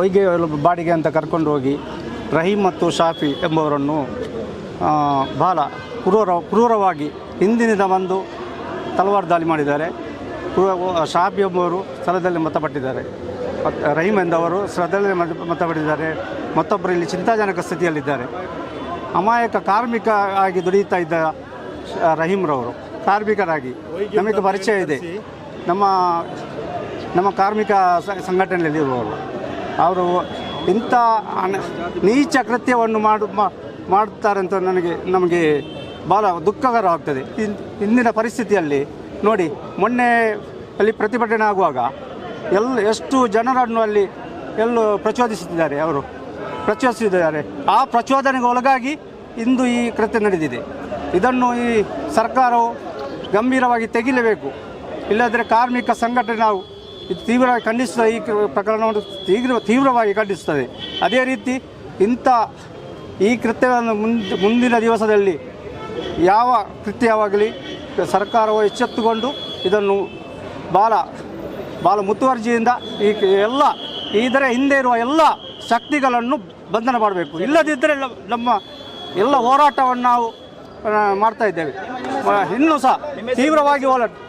ಹೊಯ್ಗೆ ಬಾಡಿಗೆ ಅಂತ ಕರ್ಕೊಂಡು ಹೋಗಿ ರಹೀಮ್ ಮತ್ತು ಶಾಫಿ ಎಂಬವರನ್ನು ಬಹಳ ಕ್ರೂರವಾಗಿ ಹಿಂದಿನಿಂದ ಬಂದು ತಲವಾರು ದಾಳಿ ಮಾಡಿದ್ದಾರೆ. ಶಾಫಿ ಎಂಬುವರು ಸ್ಥಳದಲ್ಲಿ ಮೃತಪಟ್ಟಿದ್ದಾರೆ. ರಹೀಮ್ ಎಂದವರು ಸ್ಥಳದಲ್ಲಿ ಮೃತಪಟ್ಟಿದ್ದಾರೆ. ಮತ್ತೊಬ್ಬರು ಇಲ್ಲಿ ಚಿಂತಾಜನಕ ಸ್ಥಿತಿಯಲ್ಲಿದ್ದಾರೆ. ಅಮಾಯಕ ಕಾರ್ಮಿಕ ಆಗಿ ದುಡಿಯುತ್ತಾ ಇದ್ದ ರಹೀಮ್ರವರು ಕಾರ್ಮಿಕರಾಗಿ ನಮಗೆ ಪರಿಚಯ ಇದೆ. ನಮ್ಮ ಕಾರ್ಮಿಕ ಸಂಘಟನೆಯಲ್ಲಿ ಇರುವವರು ಅವರು ಇಂಥ ನೀಚ ಕೃತ್ಯವನ್ನು ಮಾಡುತ್ತಾರೆ ಅಂತ ನಮಗೆ ಭಾಳ ದುಃಖಕರವಾಗ್ತದೆ. ಇಂದಿನ ಪರಿಸ್ಥಿತಿಯಲ್ಲಿ ನೋಡಿ, ಮೊನ್ನೆ ಅಲ್ಲಿ ಪ್ರತಿಭಟನೆ ಆಗುವಾಗ ಎಷ್ಟು ಜನರನ್ನು ಅಲ್ಲಿ ಪ್ರಚೋದಿಸುತ್ತಿದ್ದಾರೆ. ಆ ಪ್ರಚೋದನೆಗೆ ಒಳಗಾಗಿ ಇಂದು ಈ ಕೃತ್ಯ ನಡೆದಿದೆ. ಇದನ್ನು ಈ ಸರ್ಕಾರವು ಗಂಭೀರವಾಗಿ ತೆಗಿಲೇಬೇಕು. ಇಲ್ಲದ್ರೆ ಕಾರ್ಮಿಕ ಸಂಘಟನೆ ನಾವು ತೀವ್ರವಾಗಿ ಖಂಡಿಸ್ತದೆ. ಈ ಪ್ರಕರಣವನ್ನು ತೀವ್ರವಾಗಿ ಖಂಡಿಸ್ತದೆ. ಅದೇ ರೀತಿ ಈ ಕೃತ್ಯವನ್ನು ಮುಂದಿನ ದಿವಸದಲ್ಲಿ ಯಾವ ಕೃತ್ಯವಾಗಲಿ ಸರ್ಕಾರವು ಎಚ್ಚೆತ್ತುಕೊಂಡು ಇದನ್ನು ಭಾಳ ಮುತುವರ್ಜಿಯಿಂದ ಇದರ ಹಿಂದೆ ಇರುವ ಎಲ್ಲ ಶಕ್ತಿಗಳನ್ನು ಬಂಧನ ಮಾಡಬೇಕು. ಇಲ್ಲದಿದ್ದರೆ ನಮ್ಮ ಎಲ್ಲ ಹೋರಾಟವನ್ನು ನಾವು ಮಾಡ್ತಾ ಇದ್ದೇವೆ. ಇನ್ನೂ ಸಹ ತೀವ್ರವಾಗಿ ಹೋರಾಟ